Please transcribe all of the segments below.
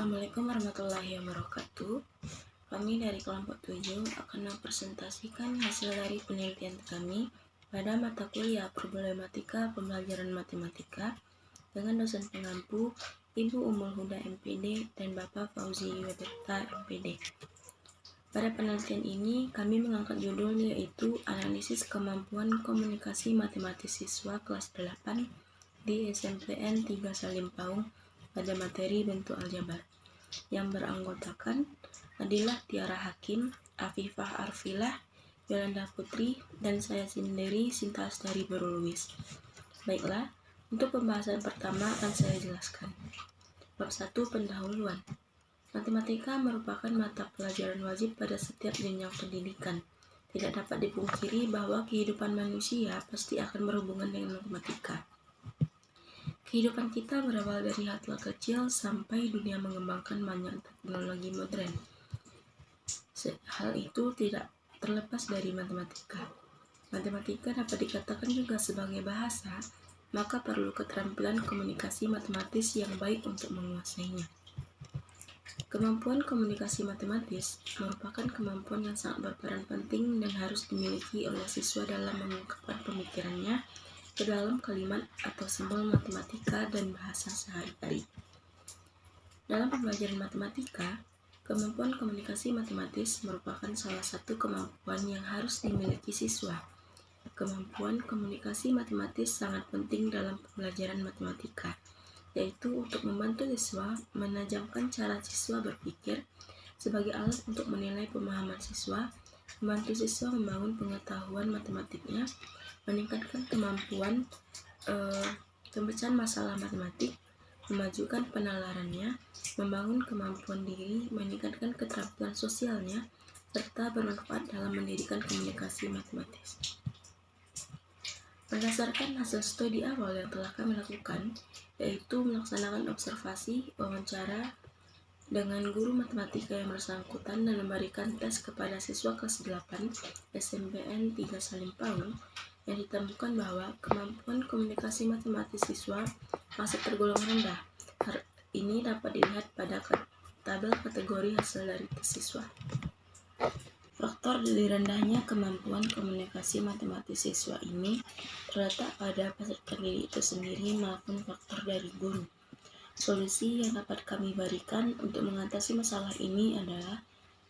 Assalamualaikum warahmatullahi wabarakatuh. Kami dari kelompok 7 akan mempresentasikan hasil dari penelitian kami pada mata kuliah Problematika Pembelajaran Matematika dengan dosen pengampu Ibu Ummul Huda MPD dan Bapak Fauzi Webekta MPD. Pada penelitian ini kami mengangkat judul yaitu Analisis Kemampuan Komunikasi Matematis Siswa kelas 8 di SMPN 3 Salim Paung pada materi bentuk aljabar yang beranggotakan Adilah Tiara Hakim, Afifah Arfilah, Yolanda Putri, dan saya sendiri Sinta Astari Beruluwis. Baiklah, untuk pembahasan pertama akan saya jelaskan. Bab 1 Pendahuluan. Matematika merupakan mata pelajaran wajib pada setiap jenjang pendidikan. Tidak dapat dipungkiri bahwa kehidupan manusia pasti akan berhubungan dengan matematika. Kehidupan kita berawal dari hal kecil sampai dunia mengembangkan banyak teknologi modern. Hal itu tidak terlepas dari matematika. Matematika dapat dikatakan juga sebagai bahasa, maka perlu keterampilan komunikasi matematis yang baik untuk menguasainya. Kemampuan komunikasi matematis merupakan kemampuan yang sangat berperan penting dan harus dimiliki oleh siswa dalam mengungkapkan pemikirannya ke dalam kalimat atau simbol matematika dan bahasa sehari-hari. Dalam pembelajaran matematika, kemampuan komunikasi matematis merupakan salah satu kemampuan yang harus dimiliki siswa. Kemampuan komunikasi matematis sangat penting dalam pembelajaran matematika, yaitu untuk membantu siswa menajamkan cara siswa berpikir sebagai alat untuk menilai pemahaman siswa, membantu siswa membangun pengetahuan matematiknya, meningkatkan kemampuan pemecahan masalah matematik, memajukan penalarannya, membangun kemampuan diri, meningkatkan keterampilan sosialnya, serta bermanfaat dalam mendirikan komunikasi matematis. Berdasarkan hasil studi awal yang telah kami lakukan, yaitu melaksanakan observasi, wawancara dengan guru matematika yang bersangkutan dan memberikan tes kepada siswa kelas 8 SMPN 3 Salim Paung, yang ditemukan bahwa kemampuan komunikasi matematis siswa masih tergolong rendah. Hal ini dapat dilihat pada tabel kategori hasil dari tes siswa. Faktor dari rendahnya kemampuan komunikasi matematis siswa ini terletak pada peserta didik itu sendiri maupun faktor dari guru. Solusi yang dapat kami berikan untuk mengatasi masalah ini adalah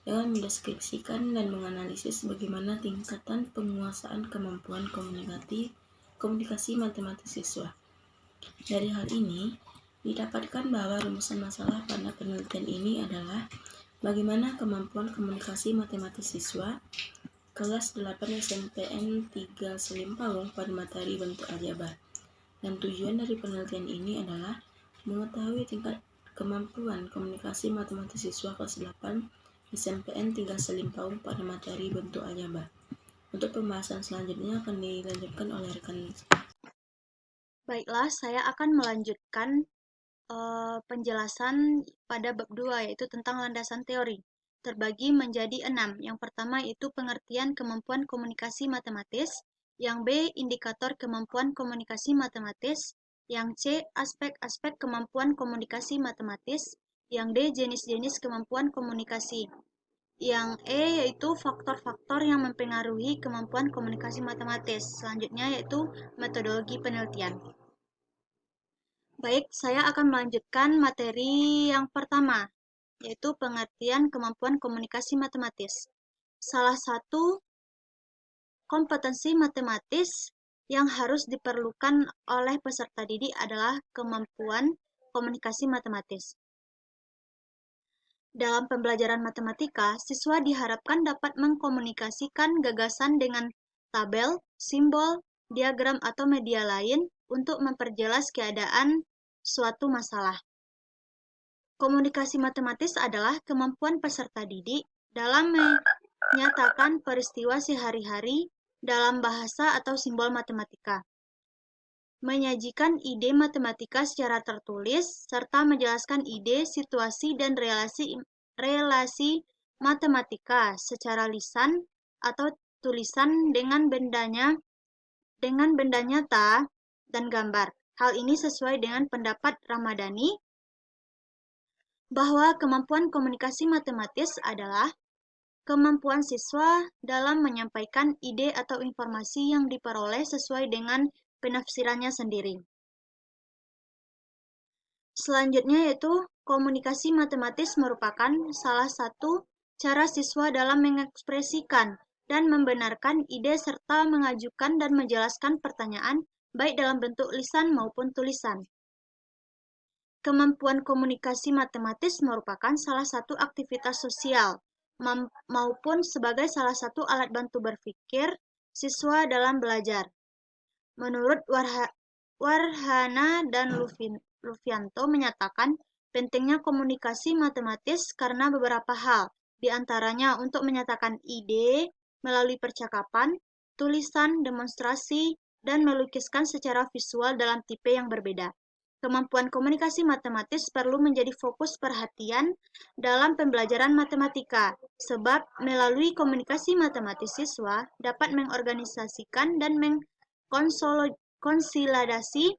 dengan mendeskripsikan dan menganalisis bagaimana tingkatan penguasaan kemampuan komunikasi matematis siswa. Dari hal ini, didapatkan bahwa rumusan masalah pada penelitian ini adalah bagaimana kemampuan komunikasi matematis siswa kelas 8 SMPN 3 Salim Paung pada materi bentuk aljabar. Dan tujuan dari penelitian ini adalah mengetahui tingkat kemampuan komunikasi matematis siswa kelas 8 SMPN 3 Salim Paung pada materi bentuk aljabar. Untuk pembahasan selanjutnya akan dilanjutkan oleh rekan. Baiklah, saya akan melanjutkan penjelasan pada bab 2, yaitu tentang landasan teori. Terbagi menjadi 6. Yang pertama yaitu pengertian kemampuan komunikasi matematis, yang B indikator kemampuan komunikasi matematis, yang C aspek-aspek kemampuan komunikasi matematis, yang D jenis-jenis kemampuan komunikasi, yang E yaitu faktor-faktor yang mempengaruhi kemampuan komunikasi matematis. Selanjutnya yaitu metodologi penelitian. Baik, saya akan melanjutkan materi yang pertama, yaitu pengertian kemampuan komunikasi matematis. Salah satu kompetensi matematis yang harus diperlukan oleh peserta didik adalah kemampuan komunikasi matematis. Dalam pembelajaran matematika, siswa diharapkan dapat mengkomunikasikan gagasan dengan tabel, simbol, diagram, atau media lain untuk memperjelas keadaan suatu masalah. Komunikasi matematis adalah kemampuan peserta didik dalam menyatakan peristiwa sehari-hari dalam bahasa atau simbol matematika, menyajikan ide matematika secara tertulis, serta menjelaskan ide, situasi, dan relasi matematika secara lisan atau tulisan dengan benda nyata dan gambar. Hal ini sesuai dengan pendapat Ramadhani bahwa kemampuan komunikasi matematis adalah kemampuan siswa dalam menyampaikan ide atau informasi yang diperoleh sesuai dengan penafsirannya sendiri. Selanjutnya yaitu komunikasi matematis merupakan salah satu cara siswa dalam mengekspresikan dan membenarkan ide serta mengajukan dan menjelaskan pertanyaan baik dalam bentuk lisan maupun tulisan. Kemampuan komunikasi matematis merupakan salah satu aktivitas sosial maupun sebagai salah satu alat bantu berpikir siswa dalam belajar. Menurut Warhana dan Lufianto menyatakan pentingnya komunikasi matematis karena beberapa hal, di antaranya untuk menyatakan ide melalui percakapan, tulisan, demonstrasi, dan melukiskan secara visual dalam tipe yang berbeda. Kemampuan komunikasi matematis perlu menjadi fokus perhatian dalam pembelajaran matematika, sebab melalui komunikasi matematis siswa dapat mengorganisasikan dan mengkonsolidasi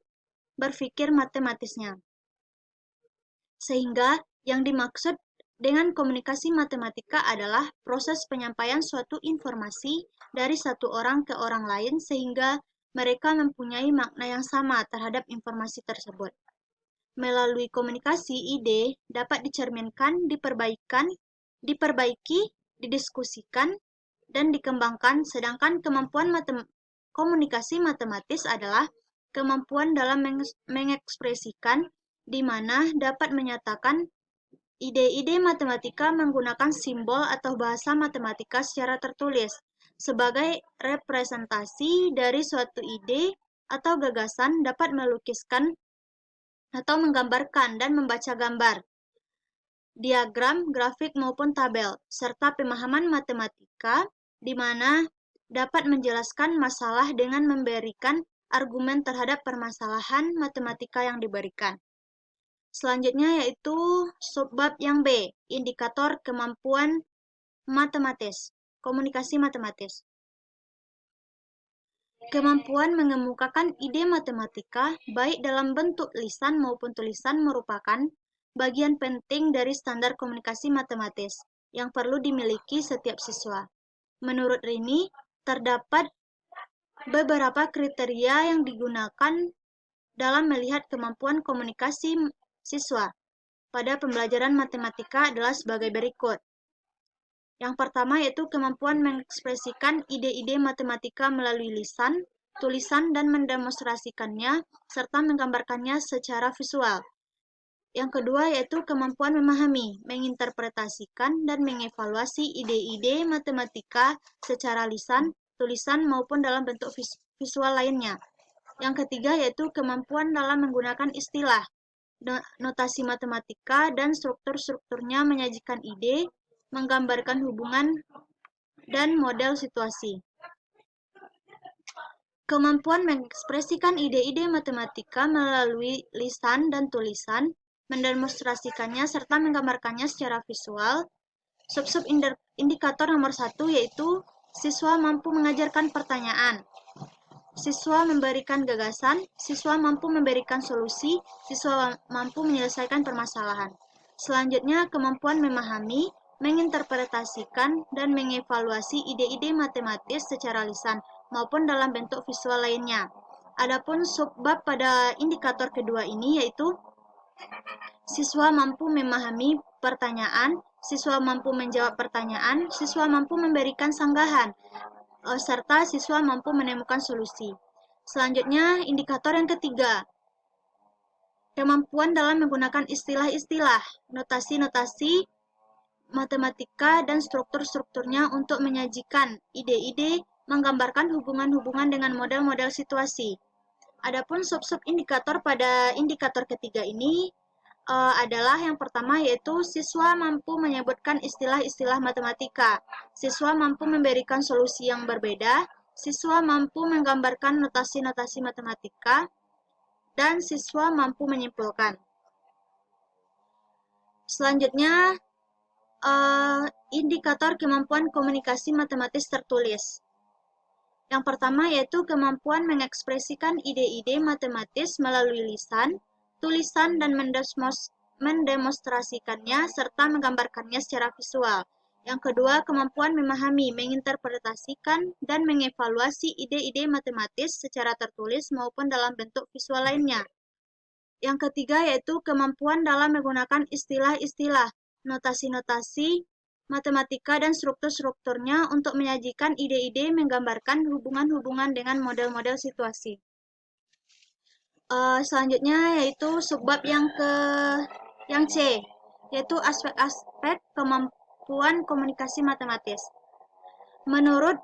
berpikir matematisnya. Sehingga yang dimaksud dengan komunikasi matematika adalah proses penyampaian suatu informasi dari satu orang ke orang lain sehingga mereka mempunyai makna yang sama terhadap informasi tersebut. Melalui komunikasi, ide dapat dicerminkan, diperbaiki, didiskusikan, dan dikembangkan, sedangkan kemampuan komunikasi matematis adalah kemampuan dalam mengekspresikan, di mana dapat menyatakan ide-ide matematika menggunakan simbol atau bahasa matematika secara tertulis, sebagai representasi dari suatu ide atau gagasan dapat melukiskan atau menggambarkan dan membaca gambar, diagram, grafik maupun tabel, serta pemahaman matematika di mana dapat menjelaskan masalah dengan memberikan argumen terhadap permasalahan matematika yang diberikan. Selanjutnya yaitu subbab yang B, indikator kemampuan matematis, komunikasi matematis. Kemampuan mengemukakan ide matematika, baik dalam bentuk lisan maupun tulisan, merupakan bagian penting dari standar komunikasi matematis yang perlu dimiliki setiap siswa. Menurut Rini, terdapat beberapa kriteria yang digunakan dalam melihat kemampuan komunikasi siswa pada pembelajaran matematika adalah sebagai berikut. Yang pertama yaitu kemampuan mengekspresikan ide-ide matematika melalui lisan, tulisan, dan mendemonstrasikannya, serta menggambarkannya secara visual. Yang kedua yaitu kemampuan memahami, menginterpretasikan, dan mengevaluasi ide-ide matematika secara lisan, tulisan, maupun dalam bentuk visual lainnya. Yang ketiga yaitu kemampuan dalam menggunakan istilah, notasi matematika, dan struktur-strukturnya menyajikan ide, menggambarkan hubungan, dan model situasi. Kemampuan mengekspresikan ide-ide matematika melalui lisan dan tulisan, mendemonstrasikannya, serta menggambarkannya secara visual. Sub-sub indikator nomor 1 yaitu siswa mampu mengajarkan pertanyaan, siswa memberikan gagasan, siswa mampu memberikan solusi, siswa mampu menyelesaikan permasalahan. Selanjutnya, kemampuan memahami, menginterpretasikan, dan mengevaluasi ide-ide matematis secara lisan maupun dalam bentuk visual lainnya. Adapun subbab pada indikator kedua ini yaitu siswa mampu memahami pertanyaan, siswa mampu menjawab pertanyaan, siswa mampu memberikan sanggahan, serta siswa mampu menemukan solusi. Selanjutnya, indikator yang ketiga, kemampuan dalam menggunakan istilah-istilah, notasi-notasi matematika, dan struktur-strukturnya untuk menyajikan ide-ide, menggambarkan hubungan-hubungan dengan model-model situasi. Adapun sub-sub indikator pada indikator ketiga ini adalah yang pertama yaitu siswa mampu menyebutkan istilah-istilah matematika, siswa mampu memberikan solusi yang berbeda, siswa mampu menggambarkan notasi-notasi matematika, dan siswa mampu menyimpulkan. Selanjutnya, indikator kemampuan komunikasi matematis tertulis. Yang pertama yaitu kemampuan mengekspresikan ide-ide matematis melalui lisan, tulisan, dan mendemonstrasikannya serta menggambarkannya secara visual. Yang kedua, kemampuan memahami, menginterpretasikan, dan mengevaluasi ide-ide matematis secara tertulis maupun dalam bentuk visual lainnya. Yang ketiga yaitu kemampuan dalam menggunakan istilah-istilah, notasi-notasi, matematika, dan struktur-strukturnya untuk menyajikan ide-ide menggambarkan hubungan-hubungan dengan model-model situasi. Selanjutnya yaitu subbab yang C, yaitu aspek-aspek kemampuan komunikasi matematis. Menurut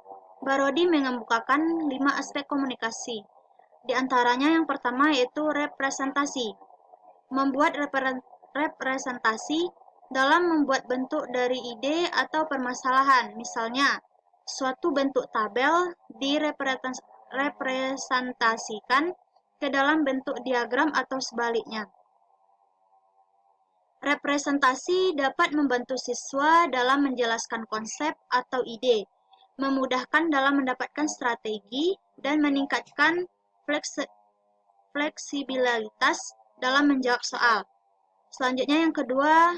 Barodi mengemukakan 5 aspek komunikasi. Di antaranya yang pertama yaitu representasi. Membuat representasi dalam membuat bentuk dari ide atau permasalahan. Misalnya, suatu bentuk tabel direpresentasikan ke dalam bentuk diagram atau sebaliknya. Representasi dapat membantu siswa dalam menjelaskan konsep atau ide, memudahkan dalam mendapatkan strategi, dan meningkatkan fleksibilitas dalam menjawab soal. Selanjutnya yang kedua,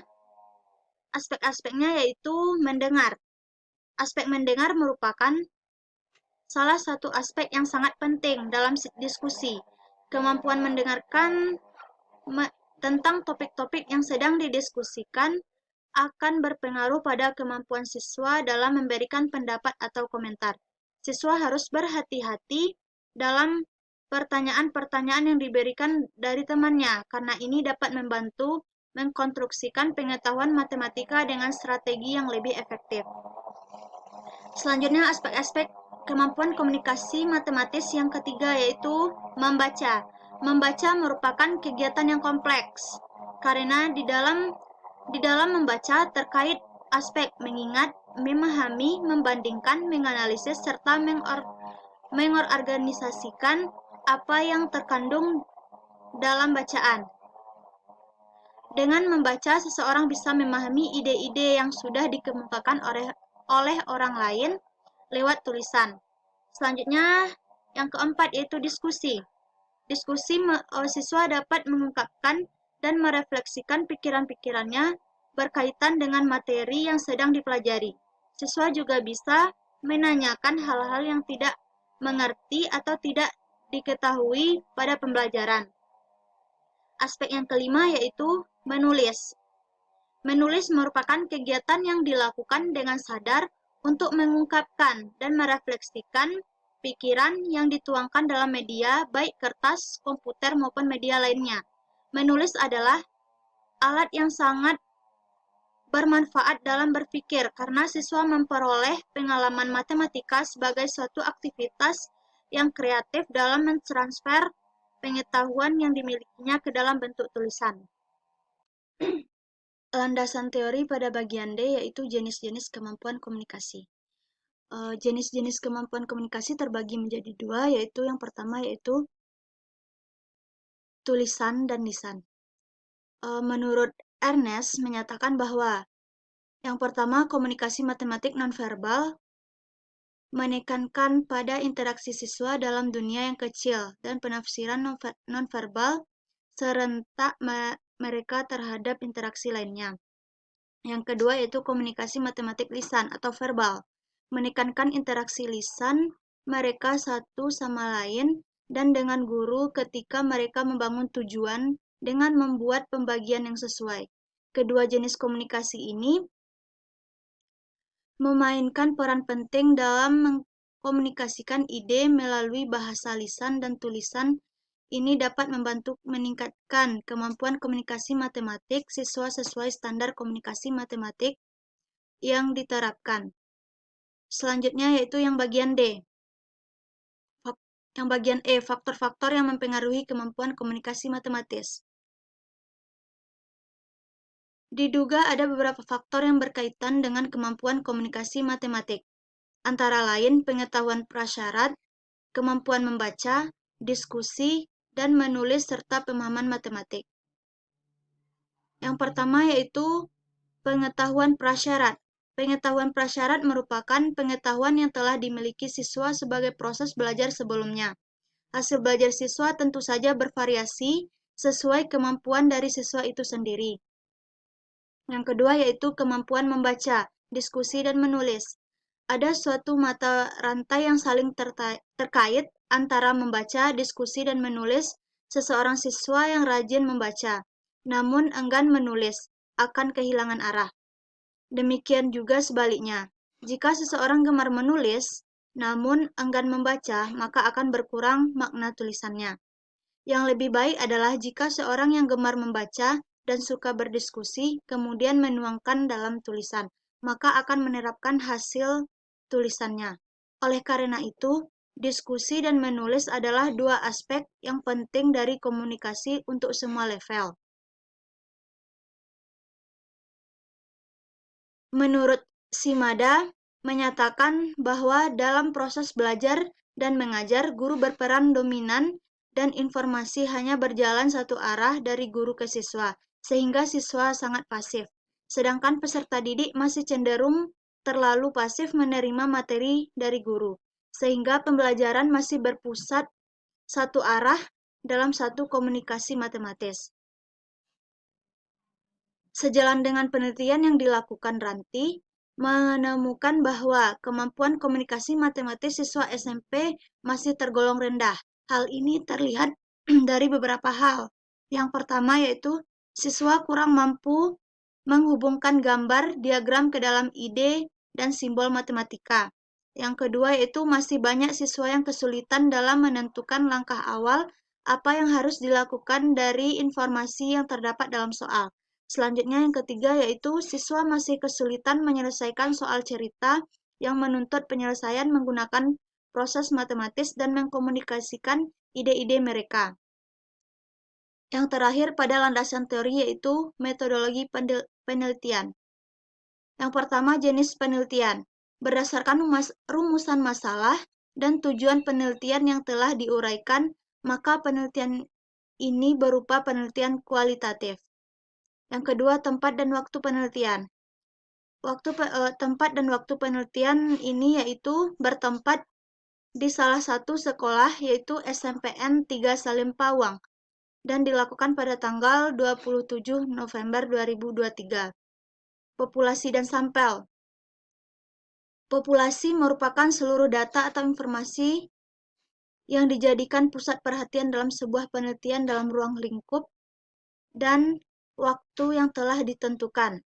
aspek-aspeknya yaitu mendengar. Aspek mendengar merupakan salah satu aspek yang sangat penting dalam diskusi. Kemampuan mendengarkan tentang topik-topik yang sedang didiskusikan akan berpengaruh pada kemampuan siswa dalam memberikan pendapat atau komentar. Siswa harus berhati-hati dalam pertanyaan-pertanyaan yang diberikan dari temannya, karena ini dapat membantu mengkonstruksikan pengetahuan matematika dengan strategi yang lebih efektif. Selanjutnya, aspek-aspek kemampuan komunikasi matematis yang ketiga yaitu membaca. Membaca merupakan kegiatan yang kompleks, karena di dalam membaca terkait aspek mengingat, memahami, membandingkan, menganalisis, serta mengorganisasikan apa yang terkandung dalam bacaan. Dengan membaca, seseorang bisa memahami ide-ide yang sudah dikemukakan oleh orang lain lewat tulisan. Selanjutnya, yang keempat yaitu diskusi. Diskusi, siswa dapat mengungkapkan dan merefleksikan pikiran-pikirannya berkaitan dengan materi yang sedang dipelajari. Siswa juga bisa menanyakan hal-hal yang tidak mengerti atau tidak diketahui pada pembelajaran. Aspek yang kelima yaitu menulis. Menulis merupakan kegiatan yang dilakukan dengan sadar untuk mengungkapkan dan merefleksikan pikiran yang dituangkan dalam media, baik kertas, komputer, maupun media lainnya. Menulis adalah alat yang sangat bermanfaat dalam berpikir karena siswa memperoleh pengalaman matematika sebagai suatu aktivitas yang kreatif dalam mentransfer pengetahuan yang dimilikinya ke dalam bentuk tulisan. Landasan teori pada bagian D yaitu jenis-jenis kemampuan komunikasi. Jenis-jenis kemampuan komunikasi terbagi menjadi dua, yaitu yang pertama yaitu tulisan dan lisan. Menurut Ernest menyatakan bahwa yang pertama, komunikasi matematik nonverbal menekankan pada interaksi siswa dalam dunia yang kecil dan penafsiran nonverbal serentak mereka terhadap interaksi lainnya. Yang kedua yaitu komunikasi matematik lisan atau verbal, menekankan interaksi lisan mereka satu sama lain dan dengan guru ketika mereka membangun tujuan dengan membuat pembagian yang sesuai. Kedua jenis komunikasi ini memainkan peran penting dalam mengkomunikasikan ide melalui bahasa lisan dan tulisan. Ini dapat membantu meningkatkan kemampuan komunikasi matematik siswa sesuai standar komunikasi matematik yang diterapkan. Selanjutnya yaitu yang bagian D. Yang bagian E, faktor-faktor yang mempengaruhi kemampuan komunikasi matematis. Diduga ada beberapa faktor yang berkaitan dengan kemampuan komunikasi matematik, antara lain pengetahuan prasyarat, kemampuan membaca, diskusi, dan menulis serta pemahaman matematik. Yang pertama yaitu pengetahuan prasyarat. Pengetahuan prasyarat merupakan pengetahuan yang telah dimiliki siswa sebagai proses belajar sebelumnya. Hasil belajar siswa tentu saja bervariasi sesuai kemampuan dari siswa itu sendiri. Yang kedua yaitu kemampuan membaca, diskusi, dan menulis. Ada suatu mata rantai yang saling terkait antara membaca, diskusi, dan menulis. Seseorang siswa yang rajin membaca, namun enggan menulis, akan kehilangan arah. Demikian juga sebaliknya. Jika seseorang gemar menulis, namun enggan membaca, maka akan berkurang makna tulisannya. Yang lebih baik adalah jika seorang yang gemar membaca dan suka berdiskusi, kemudian menuangkan dalam tulisan, maka akan menerapkan hasil tulisannya. Oleh karena itu, diskusi dan menulis adalah dua aspek yang penting dari komunikasi untuk semua level. Menurut Shimada, menyatakan bahwa dalam proses belajar dan mengajar, guru berperan dominan dan informasi hanya berjalan satu arah dari guru ke siswa, sehingga siswa sangat pasif. Sedangkan peserta didik masih cenderung terlalu pasif menerima materi dari guru, sehingga pembelajaran masih berpusat satu arah dalam satu komunikasi matematis. Sejalan dengan penelitian yang dilakukan Ranti, menemukan bahwa kemampuan komunikasi matematis siswa SMP masih tergolong rendah. Hal ini terlihat dari beberapa hal. Yang pertama yaitu siswa kurang mampu menghubungkan gambar, diagram ke dalam ide dan simbol matematika. Yang kedua yaitu masih banyak siswa yang kesulitan dalam menentukan langkah awal apa yang harus dilakukan dari informasi yang terdapat dalam soal. Selanjutnya yang ketiga yaitu siswa masih kesulitan menyelesaikan soal cerita yang menuntut penyelesaian menggunakan proses matematis dan mengkomunikasikan ide-ide mereka. Yang terakhir pada landasan teori yaitu metodologi penelitian. Yang pertama jenis penelitian. Berdasarkan rumusan masalah dan tujuan penelitian yang telah diuraikan, maka penelitian ini berupa penelitian kualitatif. Yang kedua, tempat dan waktu penelitian. Tempat dan waktu penelitian ini yaitu bertempat di salah satu sekolah yaitu SMPN 3 Salim Pawang dan dilakukan pada tanggal 27 November 2023. Populasi dan sampel. Populasi merupakan seluruh data atau informasi yang dijadikan pusat perhatian dalam sebuah penelitian dalam ruang lingkup dan waktu yang telah ditentukan.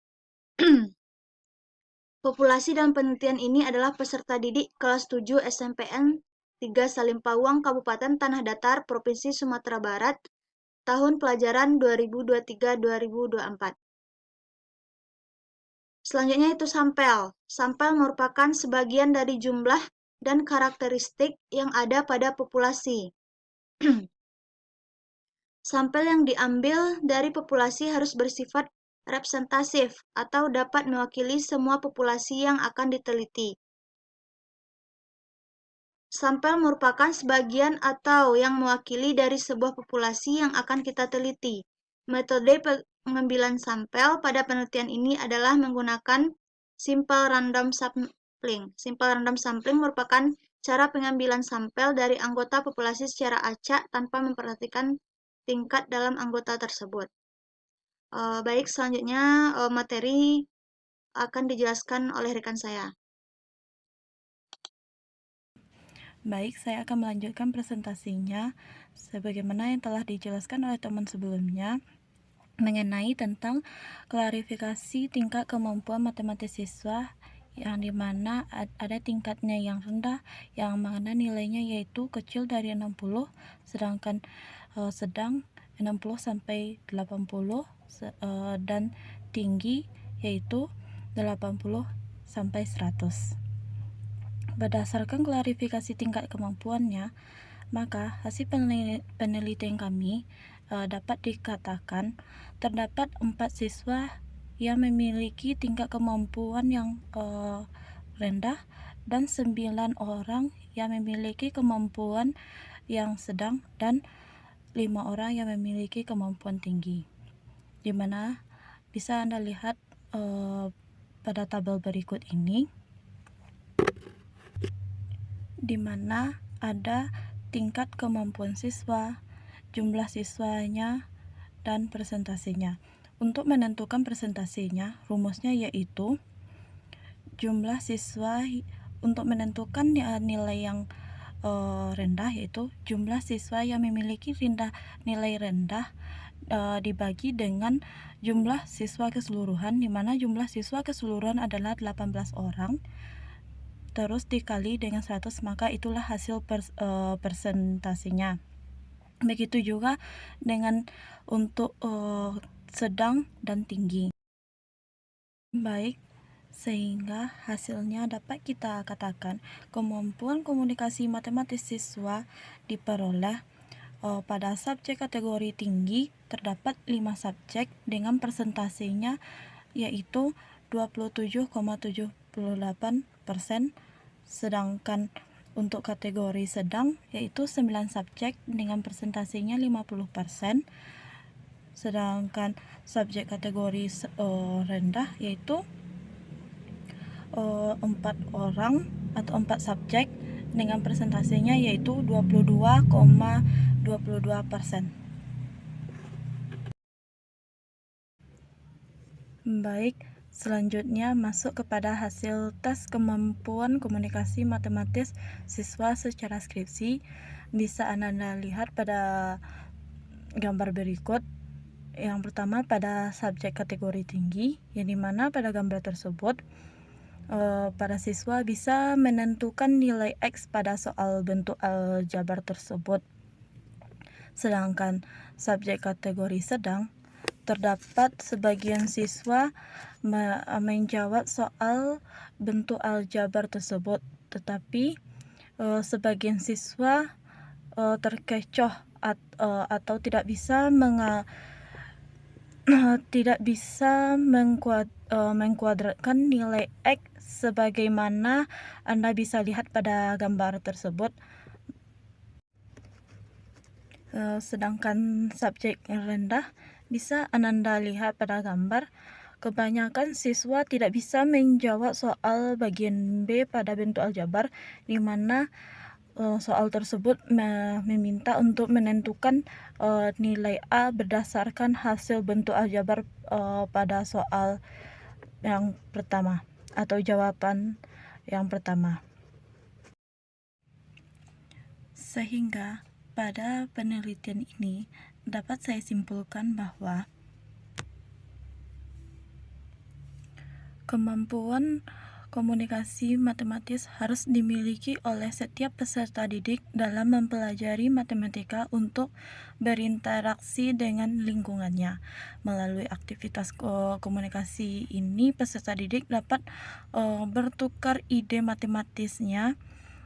Populasi dalam penelitian ini adalah peserta didik kelas 7 SMPN 3 Salim Pawang, Kabupaten Tanah Datar, Provinsi Sumatera Barat, tahun pelajaran 2023-2024. Selanjutnya itu sampel. Sampel merupakan sebagian dari jumlah dan karakteristik yang ada pada populasi. Sampel yang diambil dari populasi harus bersifat representatif atau dapat mewakili semua populasi yang akan diteliti. Sampel merupakan sebagian atau yang mewakili dari sebuah populasi yang akan kita teliti. Metode pengambilan sampel pada penelitian ini adalah menggunakan simple random sampling. Simple random sampling merupakan cara pengambilan sampel dari anggota populasi secara acak tanpa memperhatikan tingkat dalam anggota tersebut. Baik, selanjutnya materi akan dijelaskan oleh rekan saya. Baik, saya akan melanjutkan presentasinya sebagaimana yang telah dijelaskan oleh teman sebelumnya mengenai tentang klarifikasi tingkat kemampuan matematis siswa yang dimana ada tingkatnya yang rendah yang mana nilainya yaitu kecil dari 60 sedangkan sedang 60 sampai 80 dan tinggi yaitu 80 sampai 100. Berdasarkan klarifikasi tingkat kemampuannya, maka hasil penelitian kami dapat dikatakan terdapat 4 siswa yang memiliki tingkat kemampuan yang rendah dan 9 orang yang memiliki kemampuan yang sedang dan 5 orang yang memiliki kemampuan tinggi. Di mana bisa Anda lihat pada tabel berikut ini, di mana ada tingkat kemampuan siswa, jumlah siswanya, dan presentasinya. Untuk menentukan presentasinya, rumusnya yaitu jumlah siswa. Untuk menentukan nilai yang rendah, yaitu jumlah siswa yang memiliki nilai rendah dibagi dengan jumlah siswa keseluruhan, di mana jumlah siswa keseluruhan adalah 18 orang, terus dikali dengan 100, maka itulah hasil presentasinya. Begitu juga dengan untuk sedang dan tinggi. Baik, sehingga hasilnya dapat kita katakan kemampuan komunikasi matematis siswa diperoleh pada subjek kategori tinggi terdapat 5 subjek dengan presentasinya yaitu 27,78%, sedangkan untuk kategori sedang yaitu 9 subjek dengan presentasinya 50%, sedangkan subjek kategori rendah yaitu 4 orang atau 4 subjek dengan presentasinya yaitu 22,22%. Baik, selanjutnya masuk kepada hasil tes kemampuan komunikasi matematis siswa secara skripsi. Bisa Anda lihat pada gambar berikut. Yang pertama pada subjek kategori tinggi, yang dimana pada gambar tersebut para siswa bisa menentukan nilai X pada soal bentuk aljabar tersebut. Sedangkan subjek kategori sedang, terdapat sebagian siswa menjawab soal bentuk aljabar tersebut, tetapi sebagian siswa terkecoh atau tidak bisa mengkuadratkan nilai X sebagaimana Anda bisa lihat pada gambar tersebut. Sedangkan subjek yang rendah bisa Anda lihat pada gambar, kebanyakan siswa tidak bisa menjawab soal bagian B pada bentuk aljabar, di mana soal tersebut meminta untuk menentukan nilai A berdasarkan hasil bentuk aljabar pada soal yang pertama atau jawaban yang pertama. Sehingga pada penelitian ini dapat saya simpulkan bahwa kemampuan komunikasi matematis harus dimiliki oleh setiap peserta didik dalam mempelajari matematika untuk berinteraksi dengan lingkungannya. Melalui aktivitas komunikasi ini, peserta didik dapat bertukar ide matematisnya,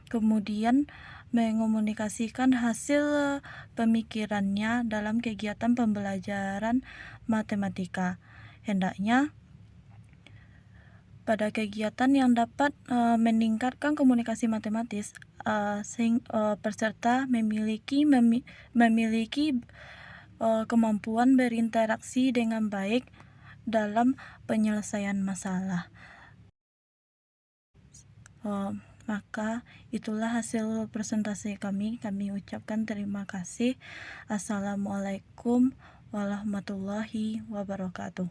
kemudian mengomunikasikan hasil pemikirannya dalam kegiatan pembelajaran matematika. Hendaknya pada kegiatan yang dapat meningkatkan komunikasi matematis, peserta memiliki kemampuan berinteraksi dengan baik dalam penyelesaian masalah. Maka itulah hasil presentasi kami. Kami ucapkan terima kasih. Assalamualaikum warahmatullahi wabarakatuh.